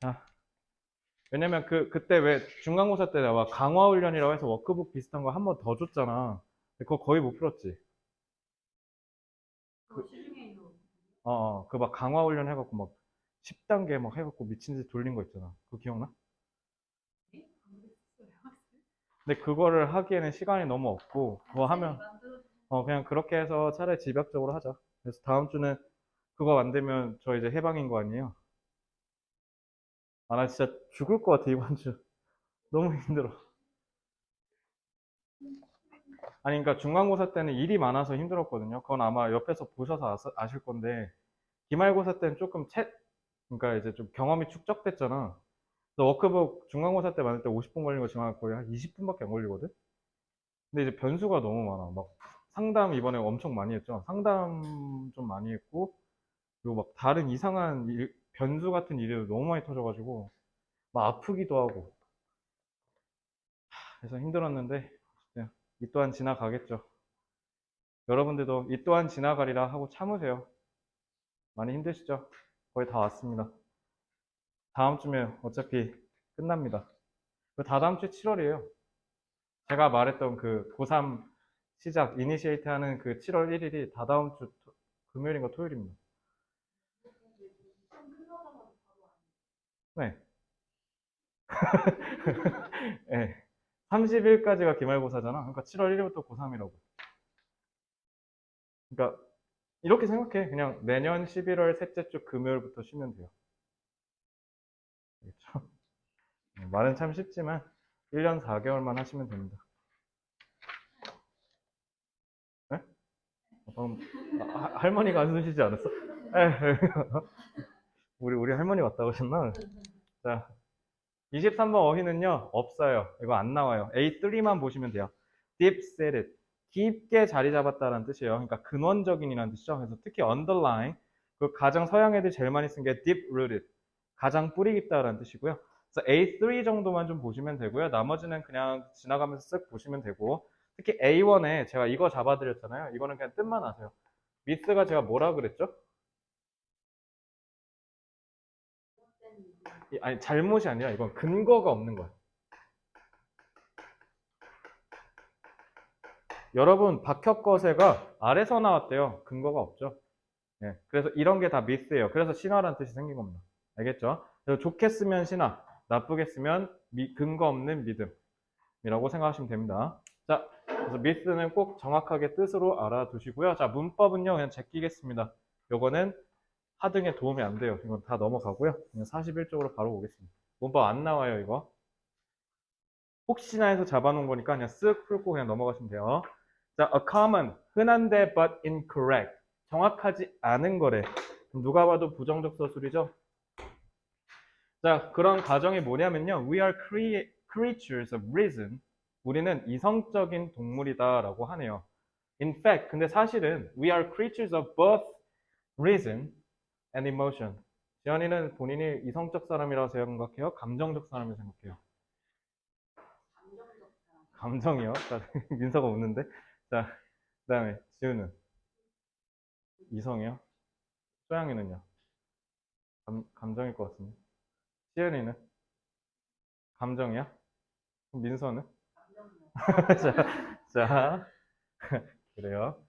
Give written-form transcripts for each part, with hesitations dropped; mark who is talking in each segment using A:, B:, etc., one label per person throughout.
A: 아, 왜냐면 그때 왜 중간고사 때 나와 강화훈련이라고 해서 워크북 비슷한 거 한 번 더 줬잖아. 근데 그거 거의 못 풀었지. 그, 그 막 강화훈련 해갖고 막 10단계 막 해갖고 미친 듯이 돌린 거 있잖아. 그거 기억나? 근데 그거를 하기에는 시간이 너무 없고, 그거 하면, 그냥 그렇게 해서 차라리 집약적으로 하자. 그래서 다음 주는 그거 만들면 저 이제 해방인 거 아니에요? 아, 나 진짜 죽을 것 같아, 이번 주. 너무 힘들어. 아니, 그러니까 중간고사 때는 일이 많아서 힘들었거든요. 그건 아마 옆에서 보셔서 아실 건데, 기말고사 때는 조금 그러니까 이제 좀 경험이 축적됐잖아. 그래서 워크북 중간고사 때 만들 때 50분 걸린 거 지금 거의 한 20분밖에 안 걸리거든? 근데 이제 변수가 너무 많아. 막 상담 이번에 엄청 많이 했죠. 상담 좀 많이 했고, 그리고 막 다른 이상한 변수 같은 일이 너무 많이 터져가지고, 막 아프기도 하고. 그래서 힘들었는데, 그냥 이 또한 지나가겠죠. 여러분들도 이 또한 지나가리라 하고 참으세요. 많이 힘드시죠? 거의 다 왔습니다. 다음 주면 어차피 끝납니다. 그 다다음 주 7월이에요. 제가 말했던 그 고3 시작, 이니시에이트 하는 그 7월 1일이 다다음 주 금요일인가 토요일입니다. 네. 네. 30일까지가 기말고사잖아. 그러니까 7월 1일부터 고3이라고. 그러니까 이렇게 생각해. 그냥 내년 11월 셋째 주 금요일부터 쉬면 돼요. 알겠죠? 말은 참 쉽지만 1년 4개월만 하시면 됩니다. 네? 방금 할머니가 안 쓰시지 않았어? 에, 우리 할머니 왔다 오셨나? 자, 23번 어휘는요, 없어요. 이거 안 나와요. A3만 보시면 돼요. deep seated. 깊게 자리 잡았다는 뜻이에요. 그러니까 근원적인이라는 뜻이죠. 그래서 특히 underline. 그 가장 서양 애들이 제일 많이 쓴 게 deep rooted. 가장 뿌리 깊다라는 뜻이고요. 그래서 A3 정도만 좀 보시면 되고요. 나머지는 그냥 지나가면서 쓱 보시면 되고. 특히 A1에 제가 이거 잡아드렸잖아요. 이거는 그냥 뜻만 아세요. 미스가 제가 뭐라 그랬죠? 아니, 잘못이 아니라 이건 근거가 없는 거예요. 여러분, 박혁거세가 아래서 나왔대요. 근거가 없죠. 예, 그래서 이런 게 다 미스예요. 그래서 신화라는 뜻이 생긴 겁니다. 알겠죠? 그래서 좋게 쓰면 신화, 나쁘게 쓰면 근거 없는 믿음이라고 생각하시면 됩니다. 자, 그래서 미스는 꼭 정확하게 뜻으로 알아두시고요. 자, 문법은요, 그냥 제끼겠습니다. 요거는 하등에 도움이 안 돼요. 이건 다 넘어가고요. 그냥 41쪽으로 바로 보겠습니다. 문법 안 나와요, 이거. 혹시나 해서 잡아놓은 거니까 그냥 쓱 풀고 그냥 넘어가시면 돼요. 자, a common, 흔한데 but incorrect. 정확하지 않은 거래. 누가 봐도 부정적 서술이죠? 자, 그런 가정이 뭐냐면요. We are creatures of reason. 우리는 이성적인 동물이다라고 하네요. In fact, 근데 사실은 we are creatures of both reason and emotion. 지연이는 본인이 이성적 사람이라고 생각해요? 감정적 사람이라고 생각해요? 감정이요? 자, 민서가 웃는데. 자, 그 다음에 지우는 이성이요? 소양이는요? 감정일 것 같은데. 시연이는 감정이야? 그럼 민서는? 자, 자, 그래요.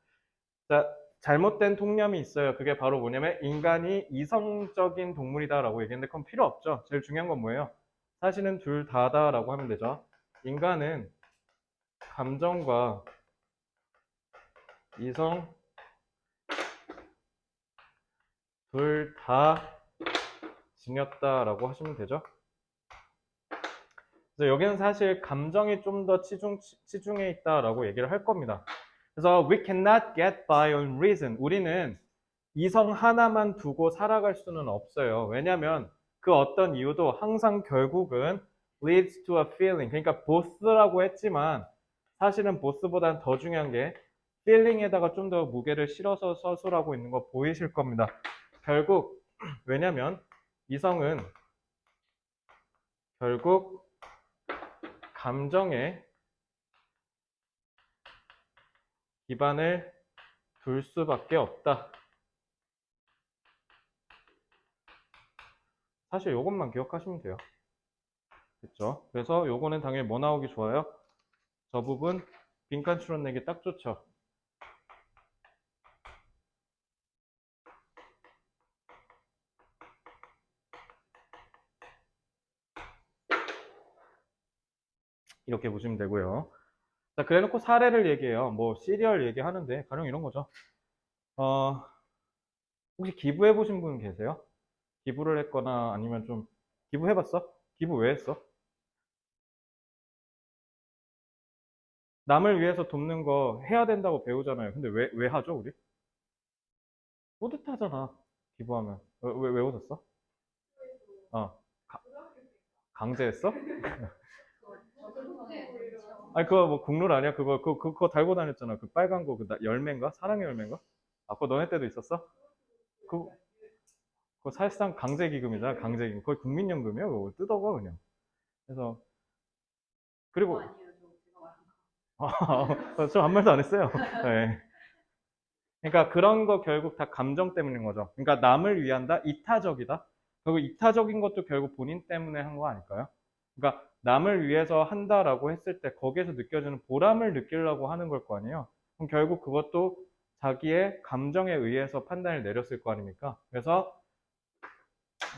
A: 자, 잘못된 통념이 있어요. 그게 바로 뭐냐면 인간이 이성적인 동물이다라고 얘기했는데 그건 필요 없죠. 제일 중요한 건 뭐예요? 사실은 둘 다다라고 하면 되죠. 인간은 감정과 이성 둘 다 지녔다라고 하시면 되죠. 그래서 여기는 사실 감정이 좀 더 치중해 있다라고 얘기를 할 겁니다. 그래서 we cannot get by on reason. 우리는 이성 하나만 두고 살아갈 수는 없어요. 왜냐하면 그 어떤 이유도 항상 결국은 leads to a feeling. 그러니까 보스라고 했지만 사실은 보스보다는 더 중요한 게 feeling에다가 좀 더 무게를 실어서 서술하고 있는 거 보이실 겁니다. 결국 왜냐하면 이성은 결국 감정에 기반을 둘 수밖에 없다. 사실 요것만 기억하시면 돼요. 됐죠? 그래서 요거는 당연히 뭐 나오기 좋아요? 저 부분 빈칸 추론내기 딱 좋죠. 이렇게 보시면 되고요. 자, 그래 놓고 사례를 얘기해요. 뭐 시리얼 얘기하는데 가령 이런 거죠. 어, 혹시 기부해 보신 분 계세요? 기부를 했거나 아니면 좀 기부해 봤어? 기부 왜 했어? 남을 위해서 돕는 거 해야 된다고 배우잖아요. 근데 왜 하죠, 우리? 뿌듯하잖아. 기부하면. 왜 웃었어? 어, 가- 강제했어? 아니, 그거 뭐 국룰 아니야? 그거 달고 다녔잖아. 그 빨간 거, 열매인가? 사랑의 열매인가? 아, 그거 너네 때도 있었어? 그, 그거 사실상 강제기금이잖아, 강제기금. 거의 국민연금이야, 그거. 뜯어가, 그냥. 그래서, 그리고, 저 아무 말도 안 했어요. 네. 그러니까 그런 거 결국 다 감정 때문인 거죠. 그러니까 남을 위한다, 이타적이다. 그리고 이타적인 것도 결국 본인 때문에 한 거 아닐까요? 그러니까 남을 위해서 한다라고 했을 때 거기에서 느껴지는 보람을 느끼려고 하는 걸 거 아니에요. 그럼 결국 그것도 자기의 감정에 의해서 판단을 내렸을 거 아닙니까? 그래서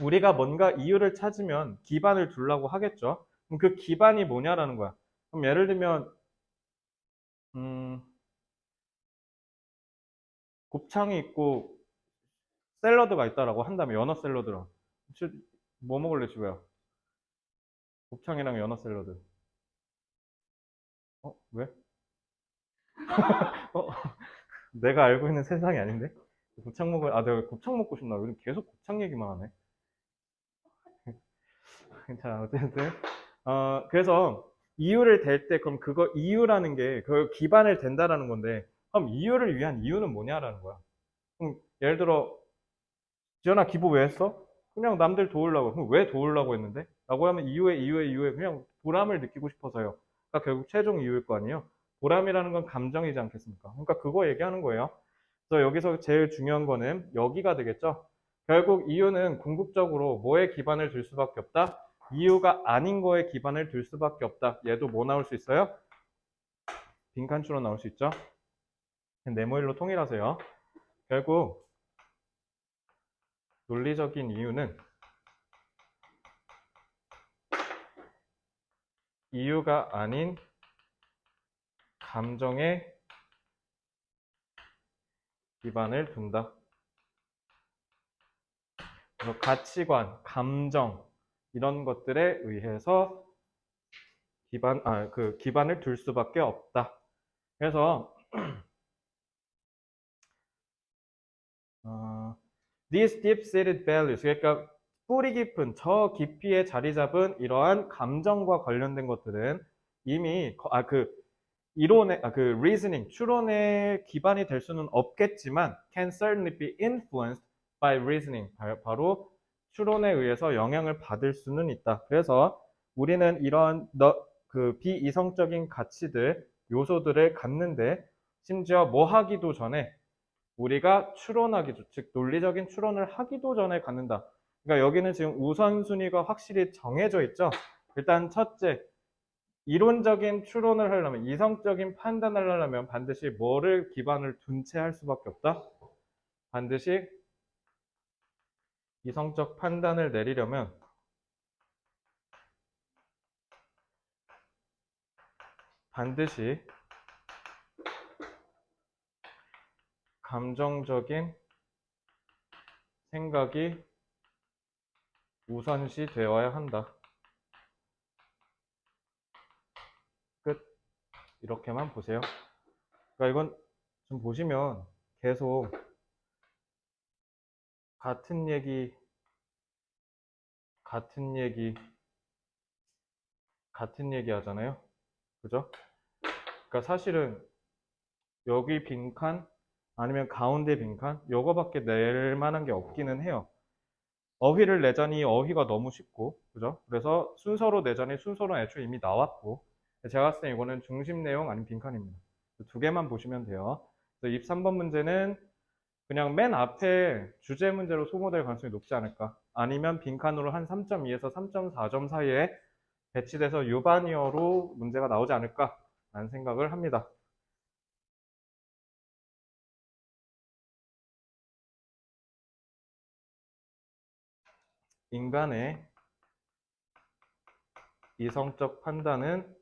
A: 우리가 뭔가 이유를 찾으면 기반을 두려고 하겠죠. 그럼 그 기반이 뭐냐라는 거야. 그럼 예를 들면 음, 곱창이 있고 샐러드가 있다라고 한다면 연어 샐러드랑 혹시 뭐 먹을래 집에야? 곱창이랑 연어 샐러드. 왜? 어, 내가 알고 있는 세상이 아닌데? 내가 곱창 먹고 싶나? 요즘 계속 곱창 얘기만 하네. 자, 어쨌든. 그래서 이유를 댈 때, 그럼 그거 이유라는 게, 그 기반을 댄다라는 건데, 그럼 이유를 위한 이유는 뭐냐라는 거야. 그럼 예를 들어, 지연아 기부 왜 했어? 그냥 남들 도우려고. 그럼 왜 도우려고 했는데? 라고 하면 이유에 그냥 보람을 느끼고 싶어서요. 그러니까 결국 최종 이유일 거 아니에요. 보람이라는 건 감정이지 않겠습니까? 그러니까 그거 얘기하는 거예요. 그래서 여기서 제일 중요한 거는 여기가 되겠죠. 결국 이유는 궁극적으로 뭐에 기반을 둘 수밖에 없다? 이유가 아닌 거에 기반을 둘 수밖에 없다. 얘도 뭐 나올 수 있어요? 빈칸추로 나올 수 있죠. 네모일로 통일하세요. 결국 논리적인 이유는 이유가 아닌 감정에 기반을 둔다. 그래서 가치관, 감정 이런 것들에 의해서 기반을 둘 수밖에 없다. 그래서 these deep-seated values, 그러니까 뿌리 깊은 저 깊이에 자리 잡은 이러한 감정과 관련된 것들은 이미 reasoning, 추론의 기반이 될 수는 없겠지만 can certainly be influenced by reasoning. 바로 추론에 의해서 영향을 받을 수는 있다. 그래서 우리는 이런 비이성적인 가치들, 요소들을 갖는데 심지어 뭐 하기도 전에 우리가 즉 논리적인 추론을 하기도 전에 갖는다. 그러니까 여기는 지금 우선순위가 확실히 정해져 있죠. 일단 첫째, 이론적인 추론을 하려면, 이성적인 판단을 하려면 반드시 뭐를 기반을 둔 채 할 수밖에 없다? 반드시 이성적 판단을 내리려면 반드시 감정적인 생각이 우선시 되어야 한다. 끝. 이렇게만 보세요. 그러니까 이건 좀 보시면 계속 같은 얘기, 같은 얘기, 같은 얘기 하잖아요. 그죠? 그러니까 사실은 여기 빈칸 아니면 가운데 빈칸 요거밖에 낼 만한 게 없기는 해요. 어휘를 내자니 어휘가 너무 쉽고 그죠? 그래서 순서로 내자니 순서는 애초에 이미 나왔고 제가 봤을 때 이거는 중심 내용 아닌 빈칸입니다. 두 개만 보시면 돼요. 그래서 23번 문제는 그냥 맨 앞에 주제 문제로 소모될 가능성이 높지 않을까. 아니면 빈칸으로 한 3.2에서 3.4점 사이에 배치돼서 유바니어로 문제가 나오지 않을까라는 생각을 합니다. 인간의 이성적 판단은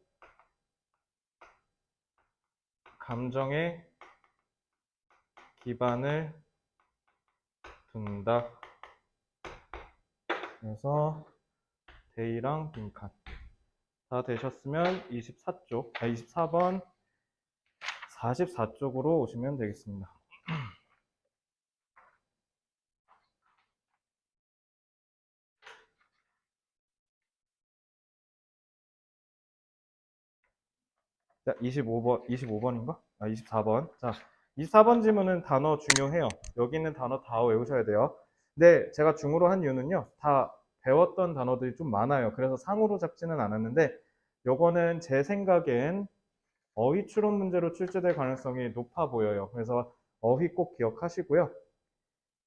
A: 감정에 기반을 둔다. 그래서 데이랑 빈칸 다 되셨으면 24번 44쪽으로 오시면 되겠습니다. 자, 25번인가? 24번. 자, 24번 지문은 단어 중요해요. 여기 있는 단어 다 외우셔야 돼요. 근데 제가 중으로 한 이유는요. 다 배웠던 단어들이 좀 많아요. 그래서 상으로 잡지는 않았는데 요거는 제 생각엔 어휘 추론 문제로 출제될 가능성이 높아 보여요. 그래서 어휘 꼭 기억하시고요.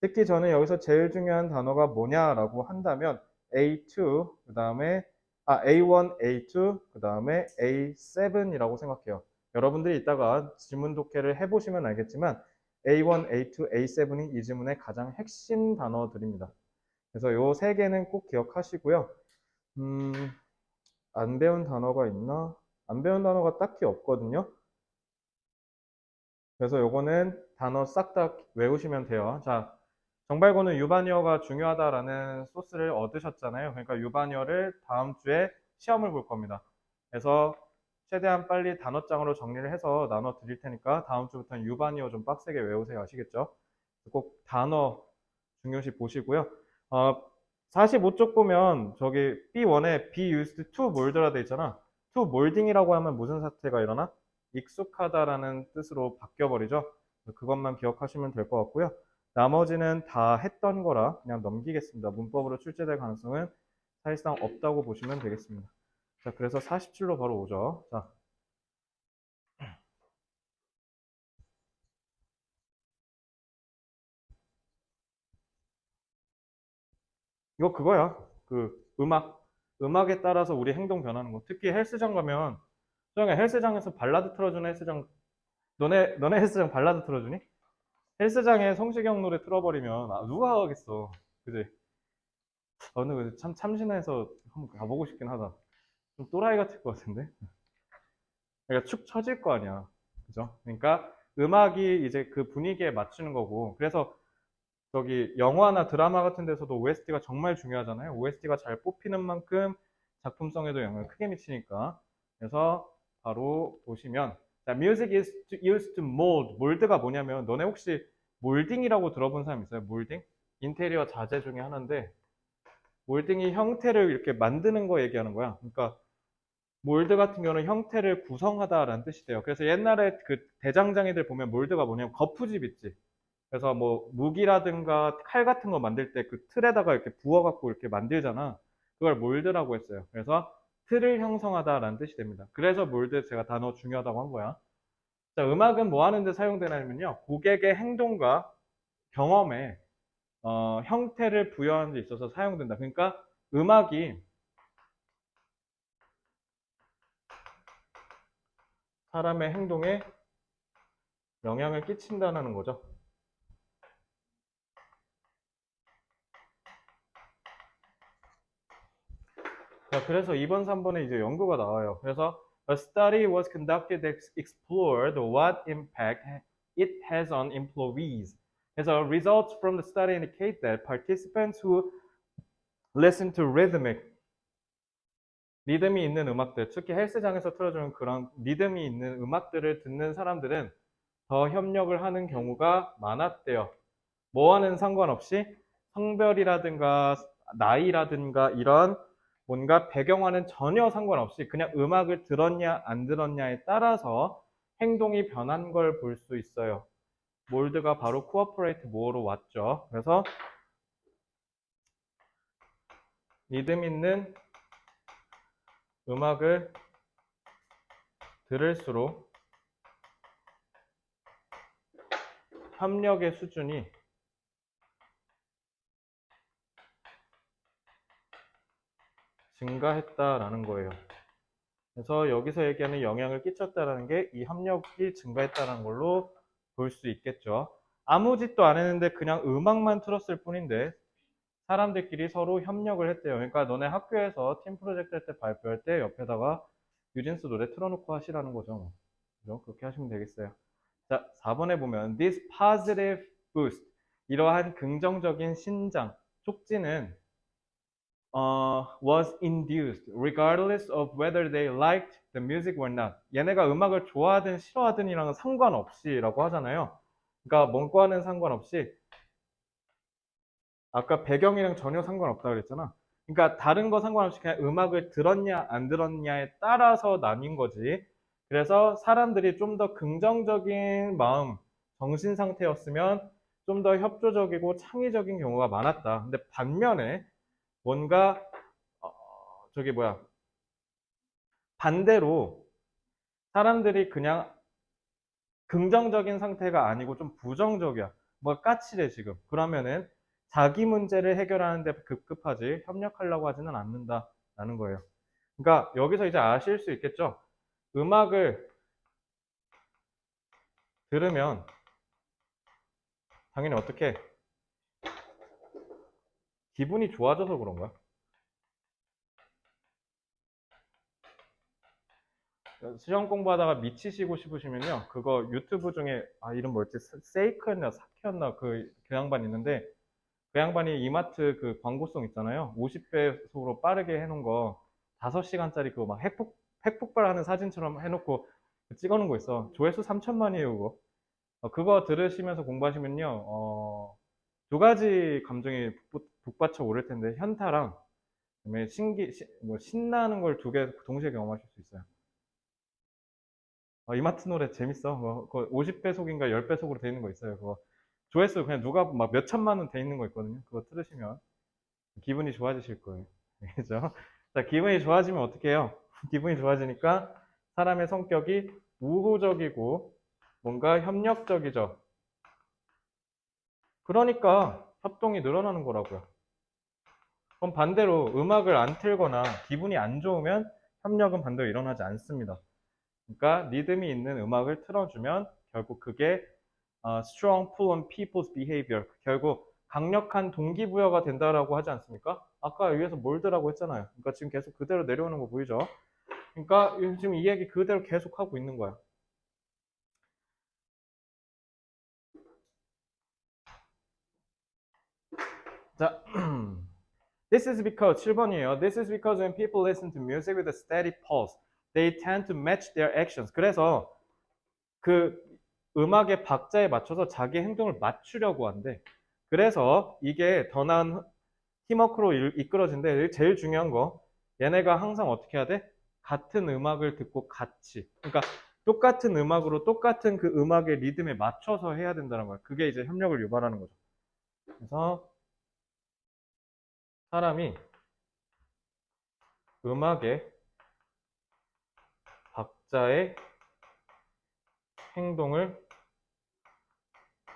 A: 특히 저는 여기서 제일 중요한 단어가 뭐냐라고 한다면 A2, 그 다음에 A1, A2, 그 다음에 A7이라고 생각해요. 여러분들이 이따가 지문 독해를 해보시면 알겠지만 A1, A2, A7이 이 지문의 가장 핵심 단어들입니다. 그래서 요 세 개는 꼭 기억하시고요. 안 배운 단어가 있나? 안 배운 단어가 딱히 없거든요. 그래서 요거는 단어 싹 다 외우시면 돼요. 자, 정발고는 유바니어가 중요하다라는 소스를 얻으셨잖아요. 그러니까 유바니어를 다음 주에 시험을 볼 겁니다. 그래서 최대한 빨리 단어장으로 정리를 해서 나눠 드릴 테니까 다음 주부터는 유바니어 좀 빡세게 외우세요. 아시겠죠? 꼭 단어 중요시 보시고요. 45쪽 보면 저기 B1에 be used to mold라 돼 있잖아. to molding이라고 하면 무슨 사태가 일어나? 익숙하다라는 뜻으로 바뀌어버리죠. 그것만 기억하시면 될 것 같고요. 나머지는 다 했던 거라 그냥 넘기겠습니다. 문법으로 출제될 가능성은 사실상 없다고 보시면 되겠습니다. 자, 그래서 47로 바로 오죠. 자, 이거 그거야. 그 음악에 따라서 우리 행동 변하는 거. 특히 헬스장 가면 저녁에 헬스장에서 발라드 틀어주는 헬스장 너네 헬스장 발라드 틀어주니? 헬스장에 성시경 노래 틀어버리면 누가 하겠어. 그지? 근데 참 참신해서 한번 가보고 싶긴 하다. 좀 또라이 같을 것 같은데? 그러니까 축 처질 거 아니야. 그죠? 그러니까 음악이 이제 그 분위기에 맞추는 거고. 그래서 저기 영화나 드라마 같은 데서도 OST가 정말 중요하잖아요. OST가 잘 뽑히는 만큼 작품성에도 영향을 크게 미치니까. 그래서 바로 보시면 자, music is used to mold. 몰드가 뭐냐면 너네 혹시 몰딩이라고 들어본 사람 있어요? 몰딩? 인테리어 자재 중에 하나인데 몰딩이 형태를 이렇게 만드는 거 얘기하는 거야. 그러니까 몰드 같은 경우는 형태를 구성하다라는 뜻이 돼요. 그래서 옛날에 그 대장장이들 보면 몰드가 뭐냐면 거푸집 있지. 그래서 뭐 무기라든가 칼 같은 거 만들 때 그 틀에다가 이렇게 부어갖고 이렇게 만들잖아. 그걸 몰드라고 했어요. 그래서 틀을 형성하다라는 뜻이 됩니다. 그래서 몰드 제가 단어 중요하다고 한 거야. 자, 음악은 뭐 하는데 사용되냐면요. 고객의 행동과 경험에 형태를 부여하는 데 있어서 사용된다. 그러니까 음악이 사람의 행동에 영향을 끼친다는 거죠. 자, 그래서 2번, 3번에 이제 연구가 나와요. 그래서 A study was conducted that explored what impact it has on employees. 그래서 results from the study indicate that participants who listen to rhythmic 리듬이 있는 음악들, 특히 헬스장에서 틀어주는 그런 리듬이 있는 음악들을 듣는 사람들은 더 협력을 하는 경우가 많았대요. 뭐와는 상관없이 성별이라든가 나이라든가 이런 뭔가 배경와는 전혀 상관없이 그냥 음악을 들었냐 안 들었냐에 따라서 행동이 변한 걸 볼 수 있어요. 몰드가 바로 cooperate more로 왔죠. 그래서 리듬 있는 음악을 들을수록 협력의 수준이 증가했다라는 거예요. 그래서 여기서 얘기하는 영향을 끼쳤다라는 게 이 협력이 증가했다는 걸로 볼 수 있겠죠. 아무 짓도 안 했는데 그냥 음악만 틀었을 뿐인데 사람들끼리 서로 협력을 했대요. 그러니까 너네 학교에서 팀 프로젝트 할 때 발표할 때 옆에다가 뉴진스 노래 틀어놓고 하시라는 거죠. 그죠? 그렇게 하시면 되겠어요. 자, 4번에 보면 this positive boost 이러한 긍정적인 신장, 촉진은 was induced regardless of whether they liked the music or not. 얘네가 음악을 좋아하든 싫어하든이랑은 상관없이라고 하잖아요. 그러니까 뭔과는 상관없이 아까 배경이랑 전혀 상관없다 그랬잖아. 그러니까 다른 거 상관없이 그냥 음악을 들었냐 안 들었냐에 따라서 나뉜 거지. 그래서 사람들이 좀 더 긍정적인 마음, 정신 상태였으면 좀 더 협조적이고 창의적인 경우가 많았다. 근데 반면에 뭔가 저기 뭐야 반대로 사람들이 그냥 긍정적인 상태가 아니고 좀 부정적이야. 뭐 까칠해 지금. 그러면은 자기 문제를 해결하는 데 급급하지 협력하려고 하지는 않는다라는 거예요. 그러니까 여기서 이제 아실 수 있겠죠. 음악을 들으면 당연히 어떻게 기분이 좋아져서 그런 거야. 시험 공부하다가 미치시고 싶으시면요. 그거 유튜브 중에 이름 뭐였지? 세이크였나 사키였나 그 양반 있는데 그 양반이 이마트 그 광고송 있잖아요. 50배속으로 빠르게 해놓은 거 5시간짜리 그거 막 핵폭발하는 사진처럼 해놓고 찍어놓은 거 있어. 조회수 3천만이에요, 그거. 그거 들으시면서 공부하시면요, 두 가지 감정이 북받쳐 오를 텐데, 현타랑, 그다음에 뭐 신나는 걸 두 개 동시에 경험하실 수 있어요. 이마트 노래 재밌어. 50배속인가 10배속으로 돼 있는 거 있어요. 그거 조회수 그냥 누가 막 몇 천만 원 돼 있는 거 있거든요. 그거 들으시면 기분이 좋아지실 거예요. 그죠? 자, 기분이 좋아지면 어떻게 해요? 기분이 좋아지니까 사람의 성격이 우호적이고 뭔가 협력적이죠. 그러니까 협동이 늘어나는 거라고요. 그럼 반대로 음악을 안 틀거나 기분이 안 좋으면 협력은 반대로 일어나지 않습니다. 그러니까 리듬이 있는 음악을 틀어주면 결국 그게 strong pull on people's behavior. 결국 강력한 동기부여가 된다라고 하지 않습니까? 아까 위에서 몰드라고 했잖아요. 그러니까 지금 계속 그대로 내려오는 거 보이죠? 그러니까 지금 이 얘기 그대로 계속 하고 있는 거야. 자, this is because 7번이에요. This is because when people listen to music with a steady pulse, they tend to match their actions. 그래서 그 음악의 박자에 맞춰서 자기 행동을 맞추려고 한대. 그래서 이게 더 나은 팀워크로 이끌어진대. 제일 중요한 거 얘네가 항상 어떻게 해야 돼? 같은 음악을 듣고 같이 그러니까 똑같은 음악으로 똑같은 그 음악의 리듬에 맞춰서 해야 된다는 거야. 그게 이제 협력을 유발하는 거죠. 그래서 사람이 음악의 박자의 행동을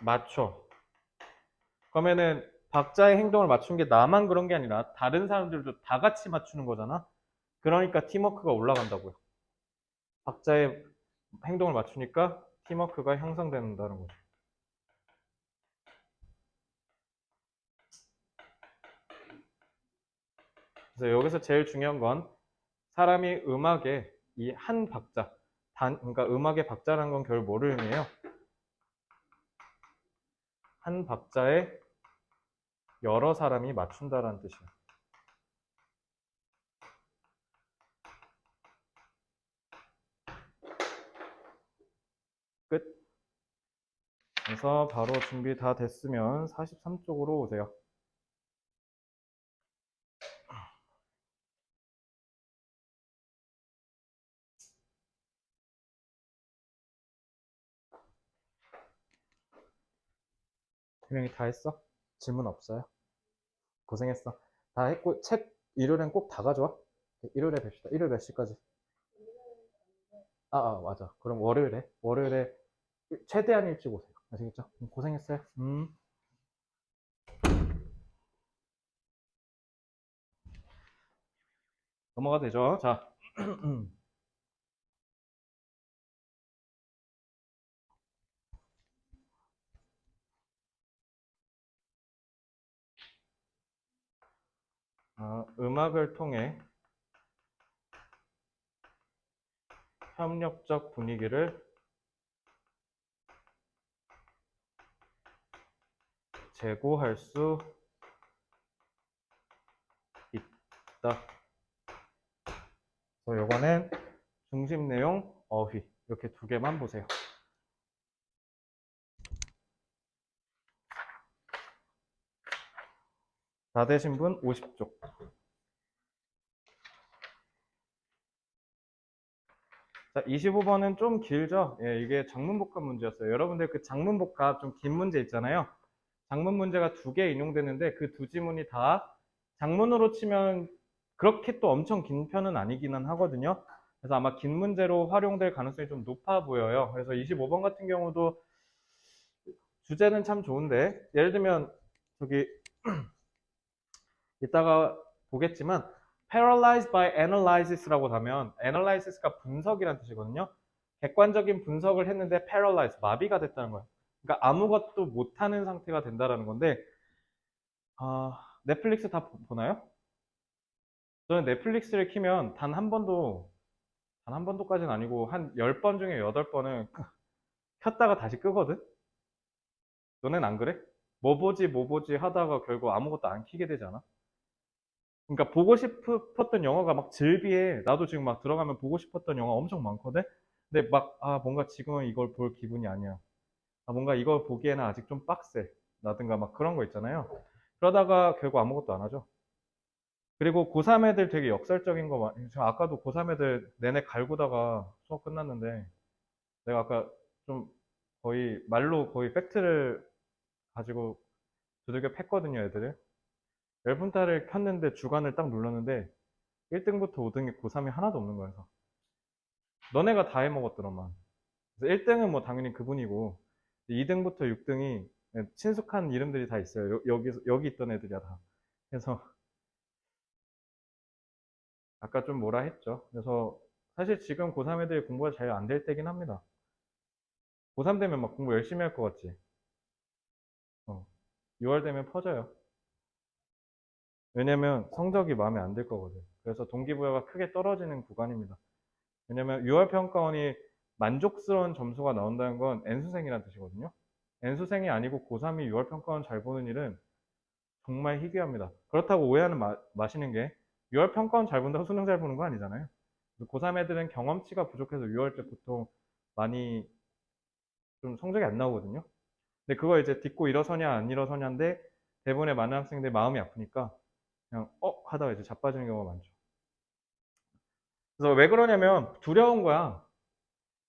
A: 맞춰. 그러면은 박자의 행동을 맞춘 게 나만 그런 게 아니라 다른 사람들도 다 같이 맞추는 거잖아. 그러니까 팀워크가 올라간다고요. 박자의 행동을 맞추니까 팀워크가 향상된다는 거죠. 그래서 여기서 제일 중요한 건 사람이 음악의 이 한 박자, 그러니까 음악의 박자라는 건 결국 뭐를 의미해요? 한 박자에 여러 사람이 맞춘다라는 뜻이에요. 끝. 그래서 바로 준비 다 됐으면 43쪽으로 오세요. 분명히 다 했어? 질문 없어요? 고생했어. 다 했고 책 일요일엔 꼭 다 가져와. 일요일에 뵙시다. 일요일 몇 시까지? 맞아. 그럼 월요일에 최대한 일찍 오세요. 아시겠죠? 고생했어요. 넘어가 되죠. 자, 음악을 통해 협력적 분위기를 제고할 수 있다. 그래서 요거는 중심 내용, 어휘 이렇게 두 개만 보세요. 다 되신 분 50쪽. 자, 25번은 좀 길죠? 예, 이게 장문복합 문제였어요. 여러분들 그 장문복합 좀 긴 문제 있잖아요. 장문 문제가 두 개 인용되는데 그 두 지문이 다 장문으로 치면 그렇게 또 엄청 긴 편은 아니기는 하거든요. 그래서 아마 긴 문제로 활용될 가능성이 좀 높아 보여요. 그래서 25번 같은 경우도 주제는 참 좋은데 예를 들면 저기 이따가 보겠지만 paralyzed by analysis라고 하면 analysis가 분석이라는 뜻이거든요. 객관적인 분석을 했는데 paralyzed, 마비가 됐다는 거예요. 그러니까 아무것도 못하는 상태가 된다는 건데 넷플릭스 다 보나요? 저는 넷플릭스를 키면 단 한 번도까지는 아니고 한 10번 중에 8번은 켰다가 다시 끄거든? 너넨 안 그래? 뭐 보지 하다가 결국 아무것도 안 키게 되지 않아? 그러니까 보고 싶었던 영화가 막 즐비해. 나도 지금 막 들어가면 보고 싶었던 영화 엄청 많거든? 근데 막, 뭔가 지금은 이걸 볼 기분이 아니야. 뭔가 이걸 보기에는 아직 좀 빡세. 라든가 막 그런 거 있잖아요. 그러다가 결국 아무것도 안 하죠. 그리고 고3 애들 되게 역설적인 거 제가 아까도 고3 애들 내내 갈구다가 수업 끝났는데 내가 아까 좀 거의 말로 거의 팩트를 가지고 두들겨 팼거든요, 애들을. 열분타를 켰는데 주간을 딱 눌렀는데 1등부터 5등이 고3이 하나도 없는 거여서 너네가 다 해먹었더라만. 그래서 1등은 뭐 당연히 그분이고 2등부터 6등이 친숙한 이름들이 다 있어요. 여기 있던 애들이야 다. 그래서 아까 좀 뭐라 했죠. 그래서 사실 지금 고3 애들이 공부가 잘 안 될 때긴 합니다. 고3 되면 막 공부 열심히 할 것 같지. 6월 되면 퍼져요. 왜냐면 성적이 마음에 안 들 거거든. 그래서 동기부여가 크게 떨어지는 구간입니다. 왜냐면 6월 평가원이 만족스러운 점수가 나온다는 건 N수생이라는 뜻이거든요. N수생이 아니고 고3이 6월 평가원 잘 보는 일은 정말 희귀합니다. 그렇다고 오해하는 마시는 게 6월 평가원 잘 본다고 수능 잘 보는 거 아니잖아요. 고3 애들은 경험치가 부족해서 6월 때 보통 많이 좀 성적이 안 나오거든요. 근데 그거 이제 딛고 일어서냐 안 일어서냐인데 대부분의 많은 학생들이 마음이 아프니까 그냥 하다가 이제 자빠지는 경우가 많죠. 그래서 왜 그러냐면 두려운 거야.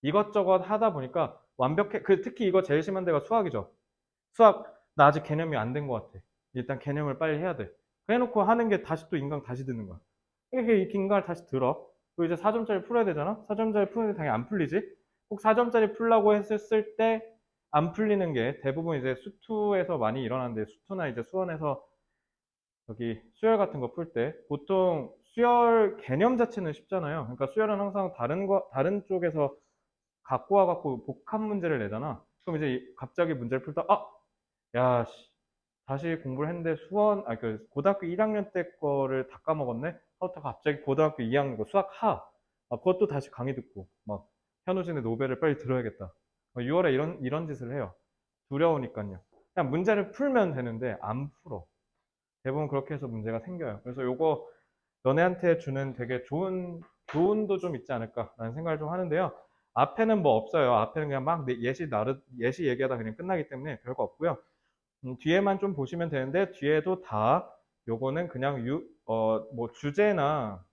A: 이것저것 하다 보니까 완벽해. 특히 이거 제일 심한 데가 수학이죠. 수학, 나 아직 개념이 안 된 것 같아. 일단 개념을 빨리 해야 돼. 해놓고 하는 게 다시 또 인강 다시 듣는 거야. 이렇게 인강을 다시 들어. 그리고 이제 4점짜리 풀어야 되잖아? 4점짜리 푸는데 당연히 안 풀리지? 꼭 4점짜리 풀라고 했을 때 안 풀리는 게 대부분 이제 수투에서 많이 일어나는데 수투나 이제 수원에서 여기 수열 같은 거 풀 때 보통 수열 개념 자체는 쉽잖아요. 그러니까 수열은 항상 다른 쪽에서 갖고 와갖고 복합 문제를 내잖아. 그럼 이제 갑자기 문제를 풀다, 야, 씨, 다시 공부를 했는데 고등학교 1학년 때 거를 다 까먹었네? 하고 갑자기 고등학교 2학년 거 수학 그것도 다시 강의 듣고, 막, 현우진의 노벨을 빨리 들어야겠다. 6월에 이런 짓을 해요. 두려우니까요. 그냥 문제를 풀면 되는데, 안 풀어. 대부분 그렇게 해서 문제가 생겨요. 그래서 요거 너네한테 주는 되게 좋은 교훈도 좀 있지 않을까라는 생각을 좀 하는데요. 앞에는 뭐 없어요. 앞에는 그냥 막 예시 얘기하다 그냥 끝나기 때문에 별거 없고요. 뒤에만 좀 보시면 되는데 뒤에도 다 요거는 그냥 뭐 주제나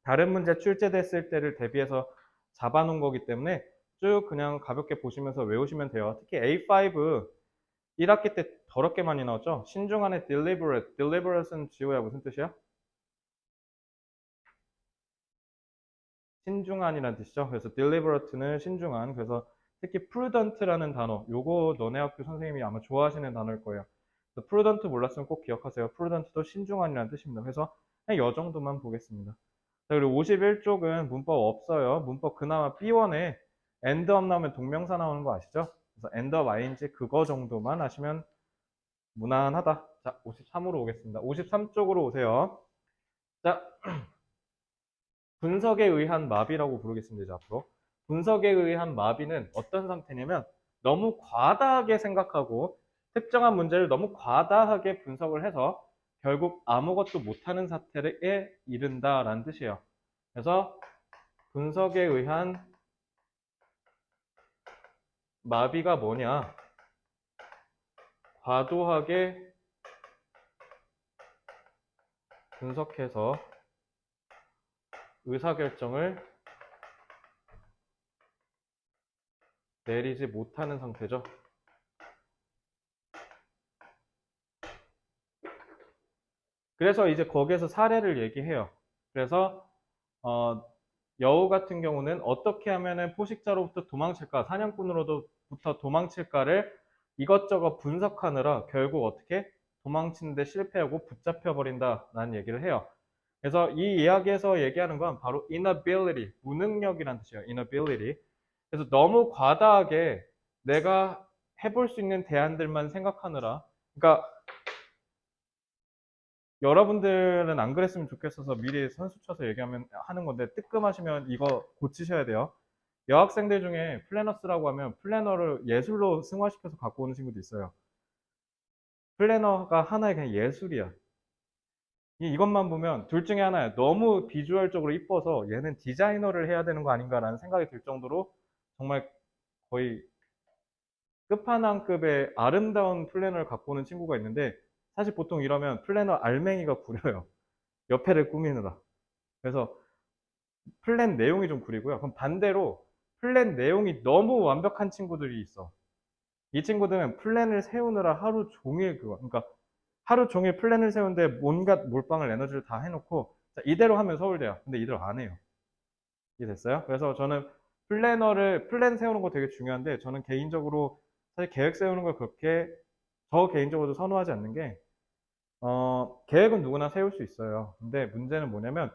A: 다른 문제 출제됐을 때를 대비해서 잡아놓은 거기 때문에 쭉 그냥 가볍게 보시면서 외우시면 돼요. 특히 A5 1학기 때 더럽게 많이 나왔죠. 신중한의 deliberate은 지호야 무슨 뜻이야? 신중한이라는 뜻이죠. 그래서 deliberate는 신중한. 그래서 특히 prudent라는 단어, 요거 너네 학교 선생님이 아마 좋아하시는 단어일 거예요. 그래서 prudent 몰랐으면 꼭 기억하세요. prudent도 신중한이라는 뜻입니다. 그래서 그냥 이 정도만 보겠습니다. 자, 그리고 51쪽은 문법 없어요. 문법 그나마 B1에 end업 나오면 동명사 나오는 거 아시죠? 그래서 end업 ing 그거 정도만 하시면 무난하다. 자, 53으로 오겠습니다. 53쪽으로 오세요. 자, 분석에 의한 마비라고 부르겠습니다. 이제 앞으로. 분석에 의한 마비는 어떤 상태냐면 너무 과다하게 생각하고 특정한 문제를 너무 과다하게 분석을 해서 결국 아무것도 못하는 사태에 이른다라는 뜻이에요. 그래서 분석에 의한 마비가 뭐냐? 과도하게 분석해서 의사결정을 내리지 못하는 상태죠. 그래서 이제 거기에서 사례를 얘기해요. 그래서 여우 같은 경우는 어떻게 하면은 포식자로부터 도망칠까, 사냥꾼으로부터 도망칠까를 이것저것 분석하느라 결국 어떻게 도망치는데 실패하고 붙잡혀 버린다라는 얘기를 해요. 그래서 이 이야기에서 얘기하는 건 바로 inability, 무능력이라는 뜻이에요. inability. 그래서 너무 과다하게 내가 해볼 수 있는 대안들만 생각하느라, 그러니까 여러분들은 안 그랬으면 좋겠어서 미리 선수 쳐서 얘기하면 하는 건데 뜨끔하시면 이거 고치셔야 돼요. 여학생들 중에 플래너스라고 하면 플래너를 예술로 승화시켜서 갖고 오는 친구도 있어요. 플래너가 하나의 그냥 예술이야. 이것만 보면 둘 중에 하나야. 너무 비주얼적으로 이뻐서 얘는 디자이너를 해야 되는 거 아닌가라는 생각이 들 정도로 정말 거의 끝판왕급의 아름다운 플래너를 갖고 오는 친구가 있는데 사실 보통 이러면 플래너 알맹이가 구려요. 옆에를 꾸미느라. 그래서 플랜 내용이 좀 구리고요. 그럼 반대로 플랜 내용이 너무 완벽한 친구들이 있어. 이 친구들은 플랜을 세우느라 하루 종일 그러니까 하루 종일 플랜을 세우는데 온갖 몰빵을 에너지를 다 해놓고 자, 이대로 하면 서울대야. 근데 이대로 안 해요. 이해됐어요? 그래서 저는 플랜 세우는 거 되게 중요한데 저는 개인적으로 사실 계획 세우는 걸 그렇게 저 개인적으로도 선호하지 않는 게 계획은 누구나 세울 수 있어요. 근데 문제는 뭐냐면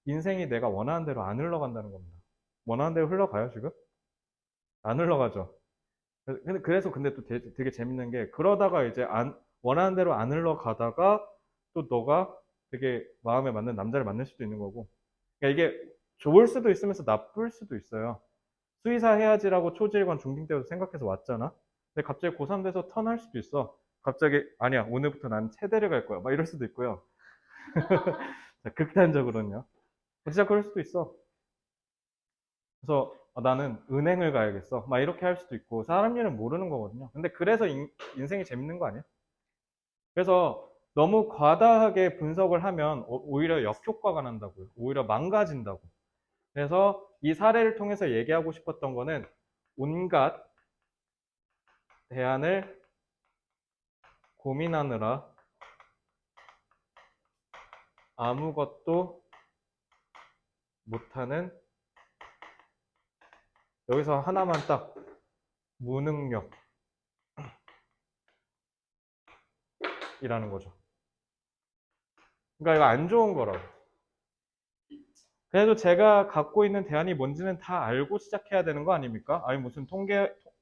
A: 인생이 내가 원하는 대로 안 흘러간다는 겁니다. 원하는 대로 흘러가요, 지금? 안 흘러가죠. 근데 또 되게 재밌는 게 그러다가 이제 원하는 대로 안 흘러가다가 또 너가 되게 마음에 맞는 남자를 만날 수도 있는 거고. 그러니까 이게 좋을 수도 있으면서 나쁠 수도 있어요. 수의사 해야지라고 초지일관 중딩 때부터 생각해서 왔잖아. 근데 갑자기 고3 돼서 턴할 수도 있어. 갑자기 아니야 오늘부터 난 체대를 갈 거야. 막 이럴 수도 있고요. 자, 극단적으로는요. 진짜 그럴 수도 있어. 그래서 나는 은행을 가야겠어. 막 이렇게 할 수도 있고 사람 일은 모르는 거거든요. 근데 그래서 인생이 재밌는 거 아니야? 그래서 너무 과다하게 분석을 하면 오히려 역효과가 난다고요. 오히려 망가진다고. 그래서 이 사례를 통해서 얘기하고 싶었던 거는 온갖 대안을 고민하느라 아무것도 못하는 여기서 하나만 딱 무능력이라는 거죠. 그러니까 이거 안 좋은 거라고. 그래도 제가 갖고 있는 대안이 뭔지는 다 알고 시작해야 되는 거 아닙니까? 아니 무슨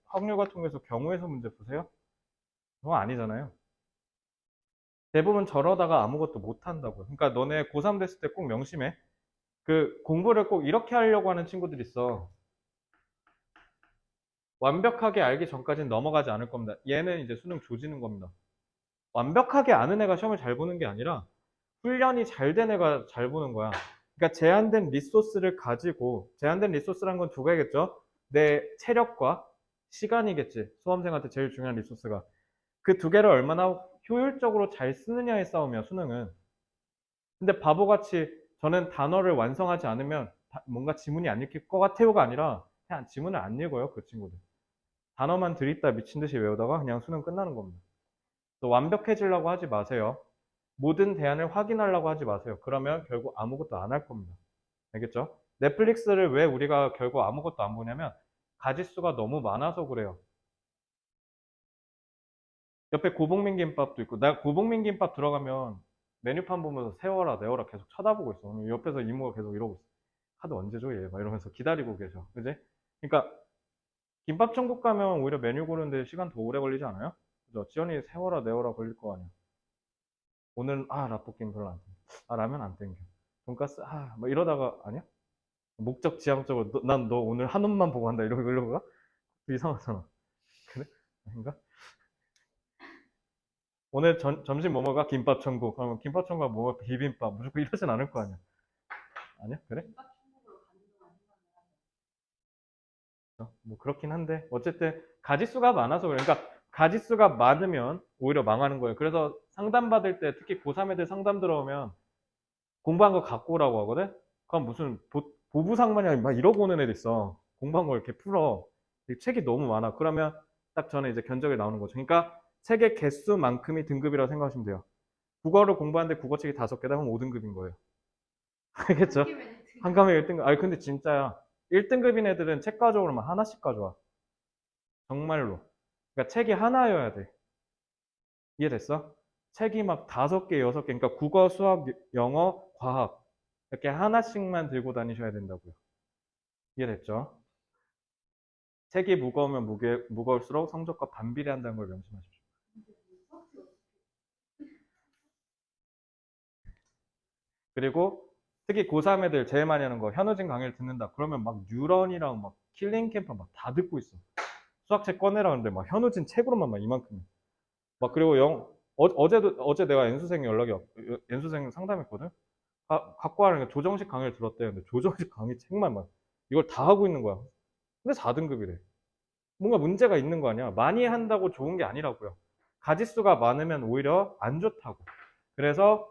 A: 확률과 통계에서 경우에서 문제 푸세요? 그건 아니잖아요. 대부분 저러다가 아무것도 못 한다고요. 그러니까 너네 고3 됐을 때 꼭 명심해. 그 공부를 꼭 이렇게 하려고 하는 친구들 있어. 완벽하게 알기 전까지는 넘어가지 않을 겁니다. 얘는 이제 수능 조지는 겁니다. 완벽하게 아는 애가 시험을 잘 보는 게 아니라 훈련이 잘 된 애가 잘 보는 거야. 그러니까 제한된 리소스를 가지고 제한된 리소스란 건 두 가지겠죠. 내 체력과 시간이겠지. 수험생한테 제일 중요한 리소스가. 그 두 개를 얼마나 효율적으로 잘 쓰느냐의 싸움이야, 수능은. 근데 바보같이 저는 단어를 완성하지 않으면 뭔가 지문이 안 읽힐 것 같아요가 아니라 그냥 지문을 안 읽어요, 그 친구들. 단어만 들이다 미친 듯이 외우다가 그냥 수능 끝나는 겁니다. 또 완벽해지려고 하지 마세요. 모든 대안을 확인하려고 하지 마세요. 그러면 결국 아무것도 안 할 겁니다. 알겠죠? 넷플릭스를 왜 우리가 결국 아무것도 안 보냐면 가짓수가 너무 많아서 그래요. 옆에 고복민 김밥도 있고 나 고복민 김밥 들어가면 메뉴판 보면서 세워라 내워라 계속 쳐다보고 있어. 옆에서 이모가 계속 이러고 있어. 카드 언제 줘 얘? 막 이러면서 기다리고 계셔. 그지? 그러니까 김밥 천국 가면 오히려 메뉴 고르는데 시간 더 오래 걸리지 않아요? 그죠? 지연이 세워라 내워라 걸릴 거 아니야. 오늘 라볶이 별로 안 땡겨. 라면 안 땡겨. 돈까스 뭐 이러다가 아니야? 목적 지향적으로 난 너 오늘 한우만 보고 한다 이러고 가? 이상하잖아. 그래? 아닌가? 오늘 점심 뭐 먹어? 김밥 천국. 그러면 김밥 천국 뭐 먹어? 비빔밥. 무조건 이러진 않을 거 아니야. 아니야? 그래? 뭐 그렇긴 한데 어쨌든 가짓수가 많아서 그래. 그러니까 가짓수가 많으면 오히려 망하는 거예요. 그래서 상담 받을 때 특히 고3 애들 상담 들어오면 공부한 거 갖고 오라고 하거든? 그럼 무슨 보부상관이야 막 이러고 오는 애들 있어. 공부한 걸 이렇게 풀어. 책이 너무 많아. 그러면 딱 전에 이제 견적이 나오는 거죠. 그러니까 책의 개수만큼이 등급이라고 생각하시면 돼요. 국어를 공부하는데 국어책이 5개다 하면 5등급인 거예요. 알겠죠? 한 과목에 1등급. 아니 근데 진짜야. 1등급인 애들은 책 가져오면 하나씩 가져와. 정말로. 그러니까 책이 하나여야 돼. 이해됐어? 책이 막 5개, 6개. 그러니까 국어, 수학, 영어, 과학. 이렇게 하나씩만 들고 다니셔야 된다고요. 이해됐죠? 책이 무거우면 무거울수록 성적과 반비례한다는 걸 명심하십시오. 그리고 특히 고3 애들 제일 많이 하는 거 현우진 강의를 듣는다. 그러면 막 뉴런이랑 막 킬링 캠프 막 다 듣고 있어. 수학책 꺼내라는데 막 현우진 책으로만 막 이만큼. 막 그리고 어제 내가 N수생 상담했거든. 갖고 와라니까 조정식 강의를 들었대. 근데 조정식 강의 책만 막 이걸 다 하고 있는 거야. 근데 4등급이래. 뭔가 문제가 있는 거 아니야. 많이 한다고 좋은 게 아니라고요. 가짓수가 많으면 오히려 안 좋다고. 그래서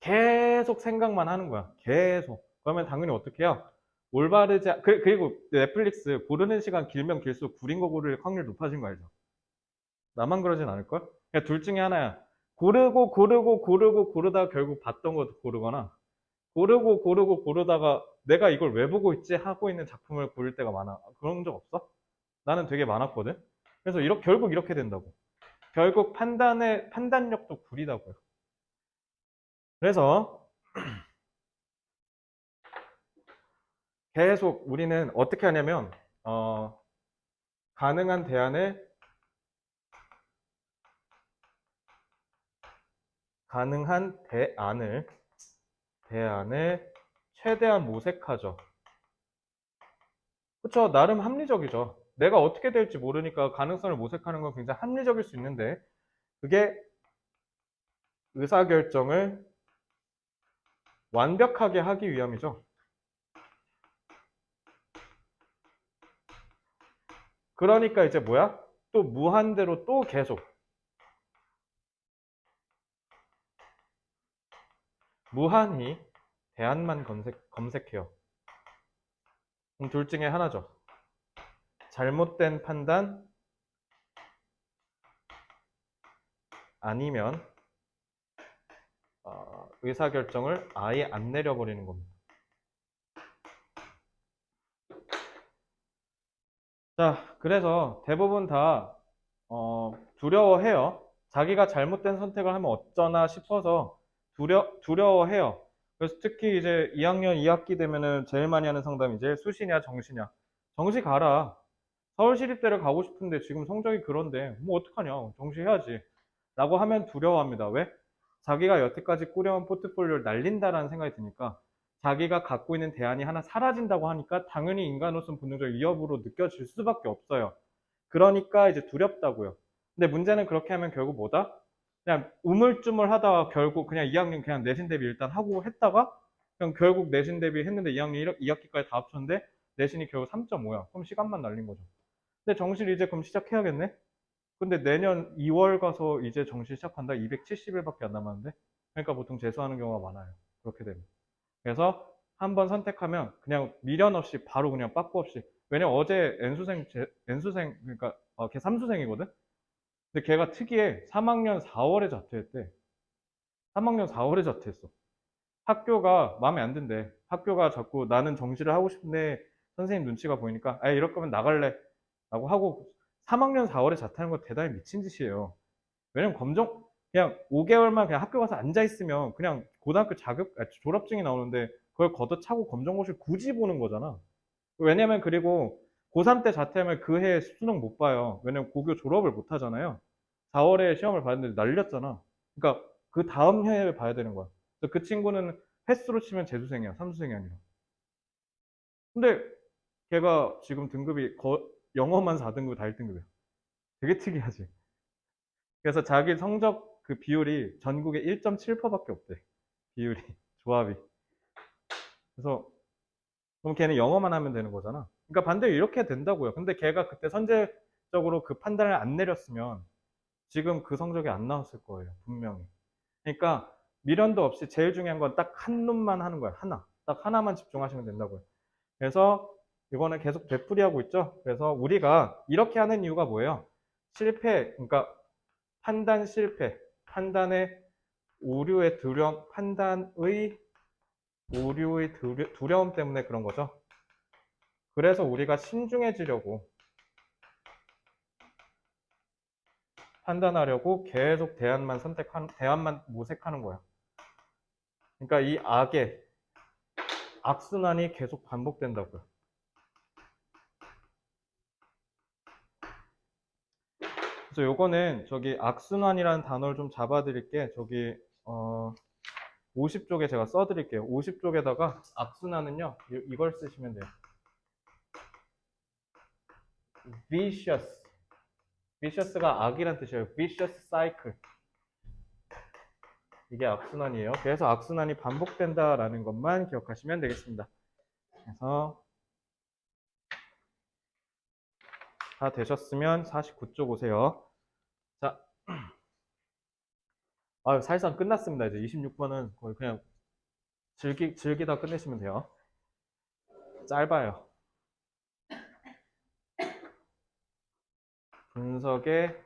A: 계속 생각만 하는 거야. 계속. 그러면 당연히 어떻게 해요? 올바르지, 그리고 넷플릭스 고르는 시간 길면 길수록 구린 거 고를 확률 높아진 거 알죠? 나만 그러진 않을걸? 그냥 둘 중에 하나야. 고르다가 결국 봤던 것도 고르거나, 고르다가 내가 이걸 왜 보고 있지? 하고 있는 작품을 고를 때가 많아. 그런 적 없어? 나는 되게 많았거든? 그래서 결국 이렇게 된다고. 결국 판단력도 구리다고요. 그래서 계속 우리는 어떻게 하냐면, 가능한 대안을 최대한 모색하죠. 그쵸? 나름 합리적이죠. 내가 어떻게 될지 모르니까 가능성을 모색하는 건 굉장히 합리적일 수 있는데, 그게 의사결정을 완벽하게 하기 위함이죠. 그러니까 이제 뭐야? 또 무한대로 또 계속. 무한히 대안만 검색해요. 그럼 둘 중에 하나죠. 잘못된 판단 아니면 의사결정을 아예 안 내려버리는 겁니다. 자, 그래서 대부분 다 두려워해요. 자기가 잘못된 선택을 하면 어쩌나 싶어서 두려워해요. 그래서 특히 이제 2학년 2학기 되면은 제일 많이 하는 상담이 이제 수시냐 정시냐. 정시 가라. 서울시립대를 가고 싶은데 지금 성적이 그런데 뭐 어떡하냐. 정시 해야지. 라고 하면 두려워합니다. 왜? 자기가 여태까지 꾸려온 포트폴리오를 날린다라는 생각이 드니까 자기가 갖고 있는 대안이 하나 사라진다고 하니까 당연히 인간으로서는 본능적 위협으로 느껴질 수밖에 없어요. 그러니까 이제 두렵다고요. 근데 문제는 그렇게 하면 결국 뭐다? 그냥 우물쭈물 하다가 결국 그냥 2학년 그냥 내신 대비 일단 하고 했다가 그냥 결국 내신 대비 했는데 2학년 2학기까지 다 합쳤는데 내신이 결국 3.5야. 그럼 시간만 날린 거죠. 근데 정시를 이제 그럼 시작해야겠네? 근데 내년 2월 가서 이제 정시 시작한다? 270일밖에 안 남았는데? 그러니까 보통 재수하는 경우가 많아요. 그렇게 되면. 그래서 한번 선택하면 그냥 미련 없이 바로 그냥 빠꾸 없이. 왜냐면 어제 N수생, 그러니까 걔 3수생이거든? 근데 걔가 특이해. 3학년 4월에 자퇴했대. 3학년 4월에 자퇴했어. 학교가 마음에 안 든대. 학교가 자꾸 나는 정시를 하고 싶은데 선생님 눈치가 보이니까 이럴 거면 나갈래. 라고 하고 3학년 4월에 자퇴하는 거 대단히 미친 짓이에요. 왜냐면 그냥 5개월만 그냥 학교 가서 앉아 있으면 그냥 고등학교 졸업증이 나오는데 그걸 걷어차고 검정고시를 굳이 보는 거잖아. 왜냐면 그리고 고3 때 자퇴하면 그 해 수능 못 봐요. 왜냐면 고교 졸업을 못 하잖아요. 4월에 시험을 봤는데 날렸잖아. 그러니까 그 다음 해에 봐야 되는 거야. 그래서 그 친구는 횟수로 치면 재수생이야. 삼수생이 아니라. 근데 걔가 지금 등급이 영어만 4등급 다 1등급이야. 되게 특이하지. 그래서 자기 성적 그 비율이 전국에 1.7%밖에 없대. 비율이, 조합이. 그래서 그럼 걔는 영어만 하면 되는 거잖아. 그러니까 반대로 이렇게 된다고요. 근데 걔가 그때 선제적으로 그 판단을 안 내렸으면 지금 그 성적이 안 나왔을 거예요. 분명히. 그러니까 미련도 없이 제일 중요한 건 딱 한 놈만 하는 거야. 하나. 딱 하나만 집중하시면 된다고요. 그래서 이거는 계속 되풀이하고 있죠. 그래서 우리가 이렇게 하는 이유가 뭐예요? 실패, 그러니까 판단 실패, 판단의 오류의 두려움, 판단의 오류의 두려움 때문에 그런 거죠. 그래서 우리가 신중해지려고 판단하려고 계속 대안만 모색하는 거야. 그러니까 이 악의 악순환이 계속 반복된다고요. 그래서 요거는 저기 악순환이라는 단어를 좀 잡아드릴게. 저기 50쪽에 제가 써드릴게요. 50쪽에다가 악순환은요, 이걸 쓰시면 돼요. vicious. vicious가 악이란 뜻이에요. vicious cycle. 이게 악순환이에요. 그래서 악순환이 반복된다라는 것만 기억하시면 되겠습니다. 그래서 다 되셨으면 49쪽 오세요. 자, 사실상 끝났습니다. 이제 26번은 거의 그냥 즐기다 끝내시면 돼요. 짧아요. 분석에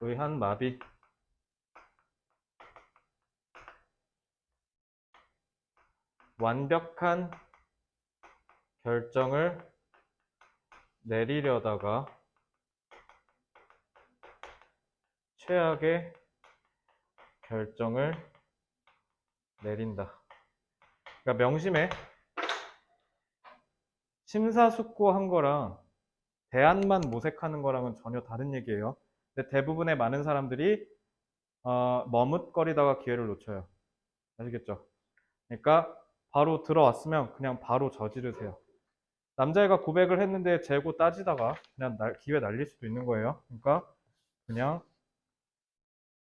A: 의한 마비. 완벽한 결정을 내리려다가 최악의 결정을 내린다. 그러니까 명심해. 심사숙고한 거랑 대안만 모색하는 거랑은 전혀 다른 얘기예요. 근데 대부분의 많은 사람들이 머뭇거리다가 기회를 놓쳐요. 아시겠죠? 그러니까 바로 들어왔으면 그냥 바로 저지르세요. 남자애가 고백을 했는데 재고 따지다가 그냥 기회 날릴 수도 있는 거예요. 그러니까 그냥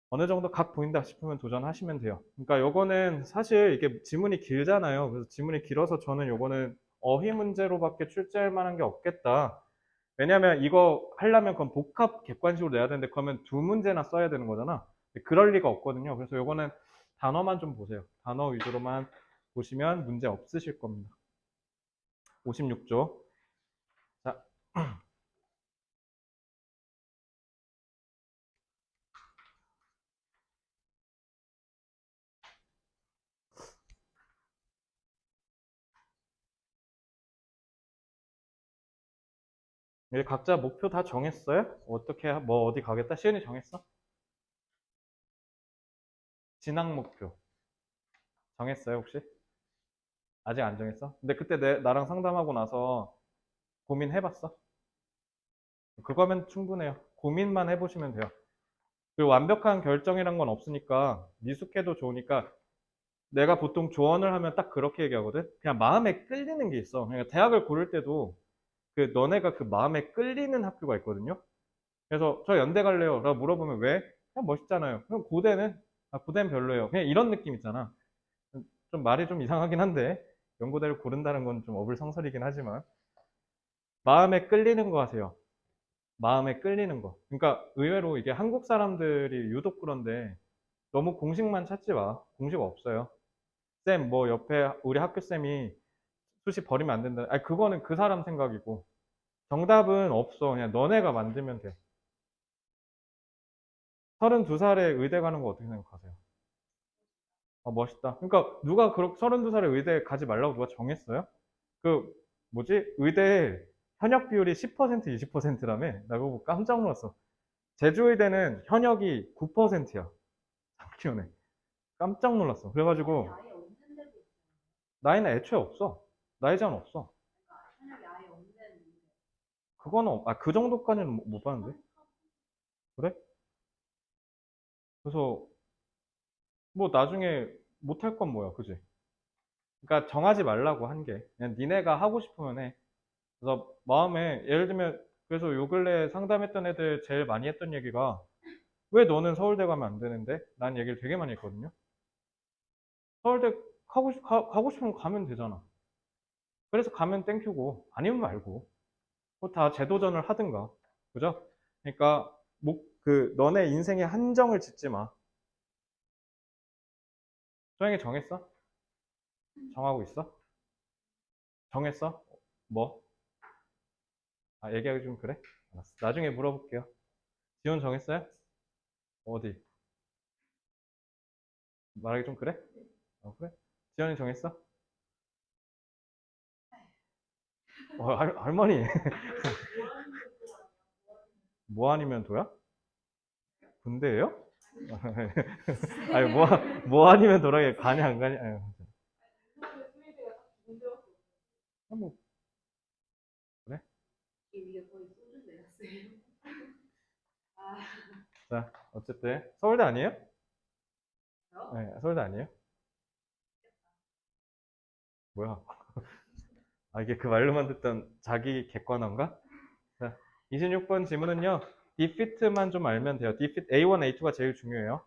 A: 어느 정도 각 보인다 싶으면 도전하시면 돼요. 그러니까 요거는 사실 이게 지문이 길잖아요. 그래서 지문이 길어서 저는 요거는 어휘 문제로밖에 출제할 만한 게 없겠다. 왜냐면 이거 하려면 그건 복합 객관식으로 내야 되는데 그러면 두 문제나 써야 되는 거잖아. 그럴 리가 없거든요. 그래서 요거는 단어만 좀 보세요. 단어 위주로만 보시면 문제 없으실 겁니다. 56조. 자, 이제 각자 목표 다 정했어요? 어떻게 뭐 어디 가겠다? 시은이 정했어? 진학 목표 정했어요 혹시? 아직 안 정했어? 근데 그때 나랑 상담하고 나서 고민해봤어? 그거면 충분해요. 고민만 해보시면 돼요. 그리고 완벽한 결정이란 건 없으니까 미숙해도 좋으니까 내가 보통 조언을 하면 딱 그렇게 얘기하거든. 그냥 마음에 끌리는 게 있어. 그러니까 대학을 고를 때도 그 너네가 그 마음에 끌리는 학교가 있거든요. 그래서 저 연대 갈래요. 라고 물어보면 왜? 그냥 멋있잖아요. 그럼 고대는? 고대는 별로예요. 그냥 이런 느낌 있잖아. 좀 말이 좀 이상하긴 한데 연고대를 고른다는 건 좀 어불성설이긴 하지만 마음에 끌리는 거 하세요. 마음에 끌리는 거. 그러니까 의외로 이게 한국 사람들이 유독 그런데 너무 공식만 찾지 마. 공식 없어요. 쌤, 뭐 옆에 우리 학교 쌤이 수시 버리면 안 된다. 아니, 그거는 그 사람 생각이고 정답은 없어. 그냥 너네가 만들면 돼. 32살에 의대 가는 거 어떻게 생각하세요? 멋있다. 그러니까 누가 그렇게 32살에 의대 가지 말라고 누가 정했어요? 그 뭐지? 의대 현역 비율이 10% 20%라며? 나 그거 깜짝 놀랐어. 제주의대는 현역이 9%야. 작년에. 깜짝 놀랐어. 그래가지고
B: 아예 없는 데도 있어요.
A: 나이는 애초에 없어. 나이 제한 없어.
B: 그러니까 현역이 아예 없는
A: 그거는 그 정도까지는 못 봤는데. 그래? 그래서 뭐 나중에 못할 건 뭐야, 그지? 그러니까 정하지 말라고 한 게. 그냥 니네가 하고 싶으면 해. 그래서 마음에 예를 들면 그래서 요 근래 상담했던 애들 제일 많이 했던 얘기가 왜 너는 서울대 가면 안 되는데? 난 얘기를 되게 많이 했거든요. 서울대 가고 싶으면 가면 되잖아. 그래서 가면 땡큐고 아니면 말고 뭐 다 재도전을 하든가. 그죠? 그러니까 너네 인생에 한정을 짓지 마. 소영이 정했어? 정하고 있어? 정했어? 뭐? 얘기하기 좀 그래? 알았어. 나중에 물어볼게요. 지원 정했어요? 어디? 말하기 좀 그래? 그래? 지원이 정했어? 할머니. 뭐 아니면 도야? 군대예요? 아니, 뭐 아니면 도라게 가냐, 안 가냐? 아유, 뭐, 그래?
B: 이게 거의 소주 내렸어요. 아,
A: 자, 어쨌든. 서울대 아니에요?
B: 그래요?
A: 네, 서울대 아니에요? 뭐야? 이게 그 말로만 듣던 자기 객관화인가? 자, 26번 질문은요. defeat만 좀 알면 돼요. defeat A1, A2가 제일 중요해요.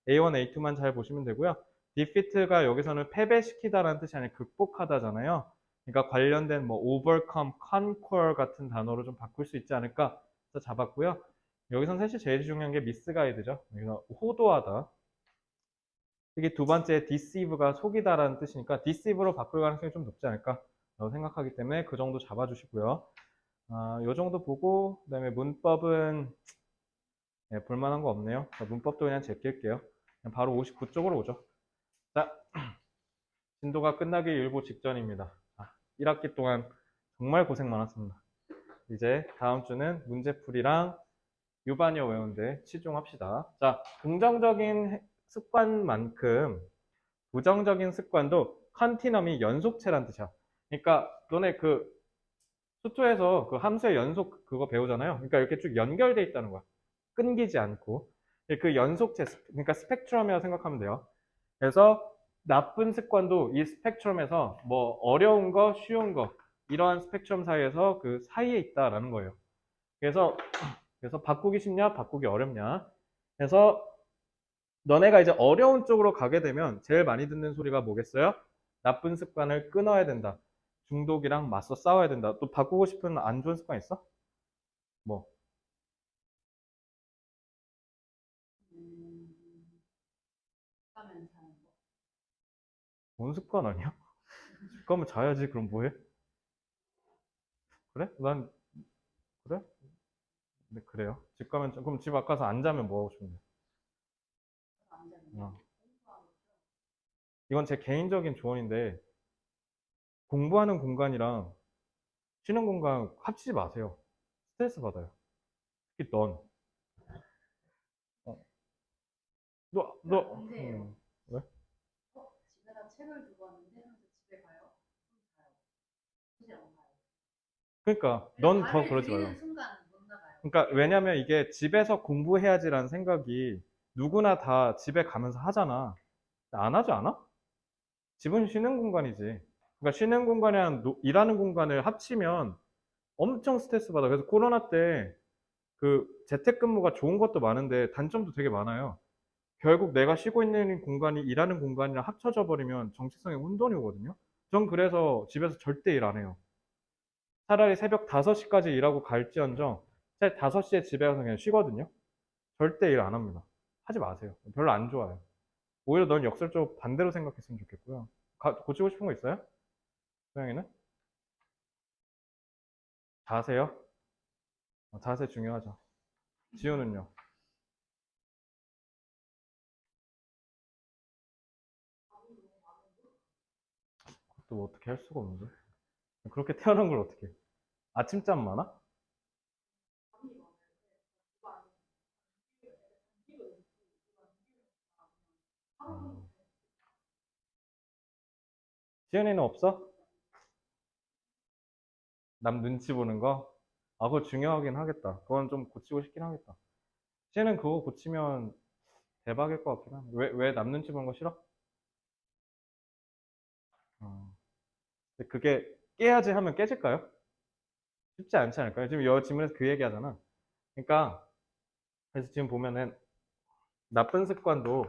A: A1, A2만 잘 보시면 되고요. defeat가 여기서는 패배시키다라는 뜻이 아니라 극복하다잖아요. 그러니까 관련된 뭐 overcome, conquer 같은 단어로 좀 바꿀 수 있지 않을까 해서 잡았고요. 여기선 사실 제일 중요한 게 misguide죠. 여기서 호도하다. 특히 두 번째 deceive가 속이다라는 뜻이니까 deceive로 바꿀 가능성이 좀 높지 않을까 라고 생각하기 때문에 그 정도 잡아주시고요. 요 정도 보고 그다음에 문법은 볼만한 거 없네요. 자, 문법도 그냥 제낄게요. 그냥 바로 59쪽으로 오죠. 자, 진도가 끝나기 일보 직전입니다. 1학기 동안 정말 고생 많았습니다. 이제 다음 주는 문제풀이랑 유반이어 외우는데 치중합시다. 자, 긍정적인 습관만큼 부정적인 습관도 컨티넘이 연속체란 뜻이야. 그러니까 너네 그 수투에서 그 함수의 연속 그거 배우잖아요. 그러니까 이렇게 쭉 연결돼 있다는 거야. 끊기지 않고. 그 연속체, 그러니까 스펙트럼이라고 생각하면 돼요. 그래서 나쁜 습관도 이 스펙트럼에서 뭐 어려운 거, 쉬운 거 이러한 스펙트럼 사이에서 그 사이에 있다라는 거예요. 그래서 바꾸기 쉽냐, 바꾸기 어렵냐. 그래서 너네가 이제 어려운 쪽으로 가게 되면 제일 많이 듣는 소리가 뭐겠어요? 나쁜 습관을 끊어야 된다. 중독이랑 맞서 싸워야 된다. 또 바꾸고 싶은 안 좋은 습관 있어? 뭐,
B: 음, 가면 자는 거.
A: 좋은 습관 아니야? 그러면 자야지. 그럼 뭐해? 그래? 그래? 네, 그래요. 집 가면, 그럼 집 가서 안 자면 뭐 하고 싶은데?
B: 안 자는 거.
A: 어. 이건 제 개인적인 조언인데, 공부하는 공간이랑 쉬는 공간 합치지 마세요. 스트레스 받아요. 특히 넌. 어.
B: 근데요.
A: 왜?
B: 집에다 책을 두고 왔는데 하면서 집에 가요. 자요. 굳이 안 가요.
A: 그러니까, 넌 더
B: 발을
A: 그러지
B: 들이는
A: 말라고.
B: 순간 못 나가요.
A: 그러니까, 왜냐면 이게 집에서 공부해야지라는 생각이 누구나 다 집에 가면서 하잖아. 안 하지 않아? 집은 쉬는 공간이지. 그러니까 쉬는 공간이랑 일하는 공간을 합치면 엄청 스트레스 받아. 그래서 코로나 때 그 재택근무가 좋은 것도 많은데 단점도 되게 많아요. 결국 내가 쉬고 있는 공간이 일하는 공간이랑 합쳐져 버리면 정체성이 혼돈이 오거든요. 전 그래서 집에서 절대 일 안 해요. 차라리 새벽 5시까지 일하고 갈지언정 5시에 집에 가서 그냥 쉬거든요. 절대 일 안 합니다. 하지 마세요. 별로 안 좋아요. 오히려 넌 역설적으로 반대로 생각했으면 좋겠고요. 고치고 싶은 거 있어요? 소영이는? 자세요? 자세 중요하죠. 지우는요? 그것도 뭐 어떻게 할 수가 없는데. 그렇게 태어난 걸 어떻게 해? 아침잠 많아? 지은이는 없어? 남 눈치 보는 거? 아, 그거 중요하긴 하겠다. 그건 좀 고치고 싶긴 하겠다. 쟤는 그거 고치면 대박일 것 같긴 한데. 왜 남 눈치 보는 거 싫어? 어. 근데 그게 깨야지 하면 깨질까요? 쉽지 않지 않을까요? 지금 여 질문에서 그 얘기 하잖아. 그러니까, 그래서 지금 보면은 나쁜 습관도,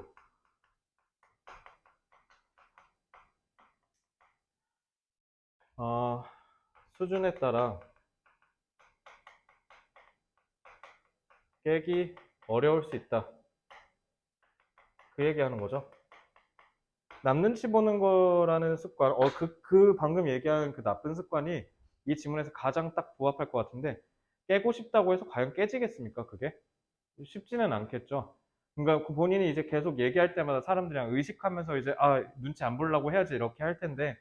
A: 어, 수준에 따라 깨기 어려울 수 있다. 그 얘기 하는 거죠. 남 눈치 보는 거라는 습관, 그 방금 얘기한 그 나쁜 습관이 이 지문에서 가장 딱 부합할 것 같은데, 깨고 싶다고 해서 과연 깨지겠습니까, 그게? 쉽지는 않겠죠. 그러니까 그 본인이 이제 계속 얘기할 때마다 사람들이랑 의식하면서 이제, 아, 눈치 안 보려고 해야지 이렇게 할 텐데,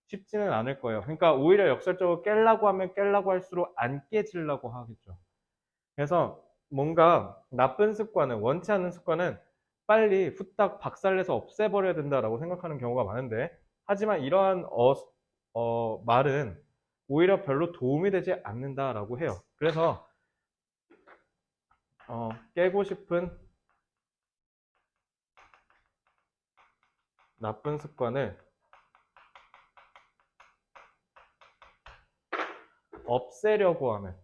A: 쉽지는 않을 거예요. 그러니까 오히려 역설적으로 깨려고 하면 깨려고 할수록 안 깨지려고 하겠죠. 그래서 뭔가 나쁜 습관은, 원치 않는 습관은 빨리 후딱 박살내서 없애버려야 된다라고 생각하는 경우가 많은데, 하지만 이러한 말은 오히려 별로 도움이 되지 않는다라고 해요. 그래서 깨고 싶은 나쁜 습관을 없애려고 하면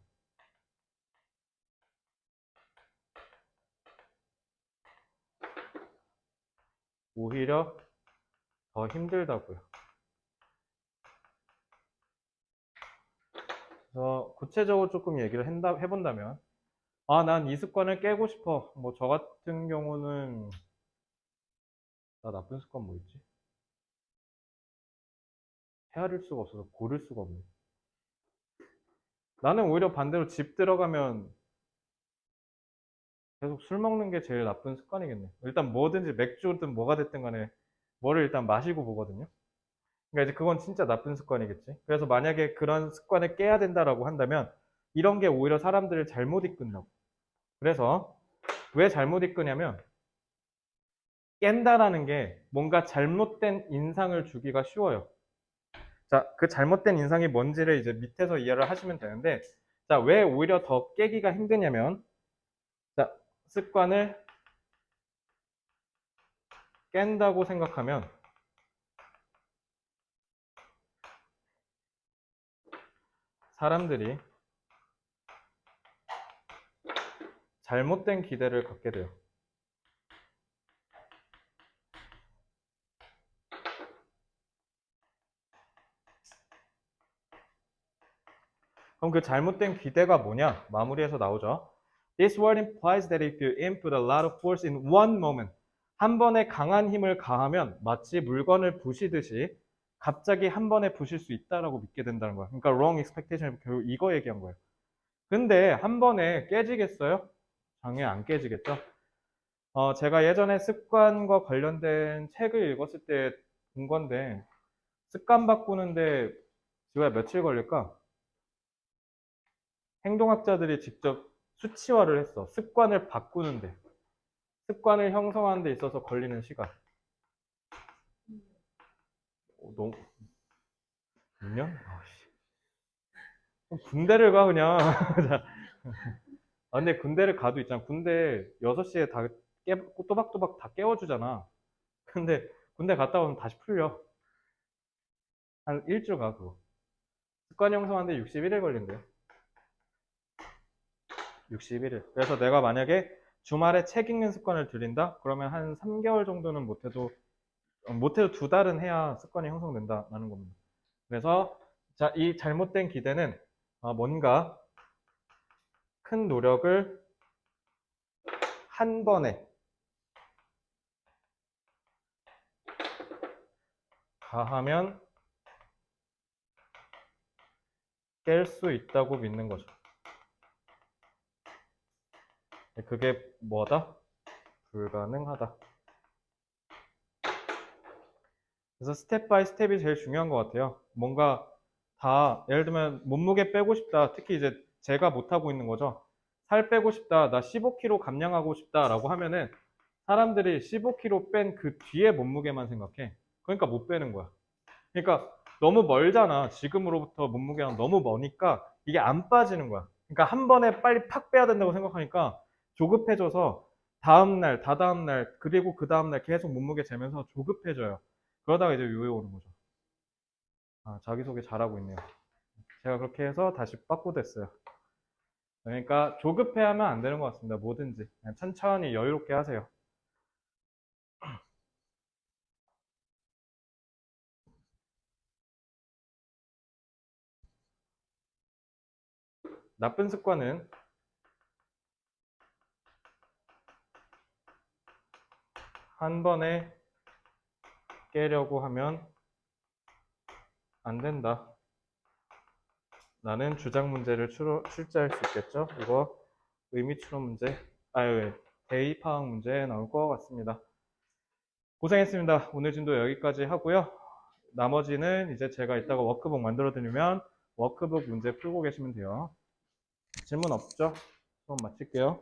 A: 오히려 더 힘들다고요. 그래서 구체적으로 조금 얘기를 해본다면, 아, 난 이 습관을 깨고 싶어. 뭐, 저 같은 경우는, 나 나쁜 습관 뭐 있지? 헤아릴 수가 없어서 고를 수가 없네. 나는 오히려 반대로 집 들어가면 계속 술 먹는 게 제일 나쁜 습관이겠네. 일단 뭐든지 맥주든 뭐가 됐든 간에 뭐를 일단 마시고 보거든요. 그러니까 이제 그건 진짜 나쁜 습관이겠지. 그래서 만약에 그런 습관을 깨야 된다라고 한다면 이런 게 오히려 사람들을 잘못 이끈다고. 그래서 왜 잘못 이끄냐면 깬다라는 게 뭔가 잘못된 인상을 주기가 쉬워요. 자, 그 잘못된 인상이 뭔지를 이제 밑에서 이해를 하시면 되는데, 자, 왜 오히려 더 깨기가 힘드냐면, 자, 습관을 깬다고 생각하면 사람들이 잘못된 기대를 갖게 돼요. 그럼 그 잘못된 기대가 뭐냐? 마무리해서 나오죠. This word implies that if you input a lot of force in one moment, 한 번에 강한 힘을 가하면 마치 물건을 부시듯이 갑자기 한 번에 부실 수 있다라고 믿게 된다는 거야. 그러니까 wrong expectation 결국 이거 얘기한 거예요. 근데 한 번에 깨지겠어요? 당연히 안 깨지겠죠. 제가 예전에 습관과 관련된 책을 읽었을 때 본 건데 습관 바꾸는데 지금 며칠 걸릴까? 행동학자들이 직접 수치화를 했어. 습관을 바꾸는데. 습관을 형성하는 데 있어서 걸리는 시간. 너무, 2년? 군대를 가, 그냥. 아, 근데 군대를 가도 있잖아. 군대 6시에 다 또박또박 다 깨워주잖아. 근데 군대 갔다 오면 다시 풀려. 한 일주일 가, 그거. 습관 형성하는데 61일 걸린대요. 61일. 그래서 내가 만약에 주말에 책 읽는 습관을 들인다? 그러면 한 3개월 정도는 못해도 2달은 해야 습관이 형성된다라는 겁니다. 그래서 자, 이 잘못된 기대는 뭔가 큰 노력을 한 번에 가하면 깰 수 있다고 믿는 거죠. 그게 뭐다? 불가능하다. 그래서 스텝 바이 스텝이 제일 중요한 것 같아요. 뭔가 다, 예를 들면 몸무게 빼고 싶다. 특히 이제 제가 못하고 있는 거죠. 살 빼고 싶다. 나 15kg 감량하고 싶다. 라고 하면은 사람들이 15kg 뺀 그 뒤에 몸무게만 생각해. 그러니까 못 빼는 거야. 그러니까 너무 멀잖아. 지금으로부터 몸무게랑 너무 머니까 이게 안 빠지는 거야. 그러니까 한 번에 빨리 팍 빼야 된다고 생각하니까 조급해져서 다음날, 다다음날, 그리고 그 다음날 계속 몸무게 재면서 조급해져요. 그러다가 이제 요요 오는 거죠. 아, 자기소개 잘하고 있네요. 제가 그렇게 해서 다시 빠꾸됐어요. 그러니까 조급해하면 안 되는 것 같습니다. 뭐든지. 그냥 천천히 여유롭게 하세요. 나쁜 습관은 한 번에 깨려고 하면 안 된다. 라는 주장 문제를 출제할 수 있겠죠? 이거 의미 추론 문제, 대입 파악 문제 나올 것 같습니다. 고생했습니다. 오늘 진도 여기까지 하고요. 나머지는 이제 제가 이따가 워크북 만들어 드리면 워크북 문제 풀고 계시면 돼요. 질문 없죠? 수업 마칠게요.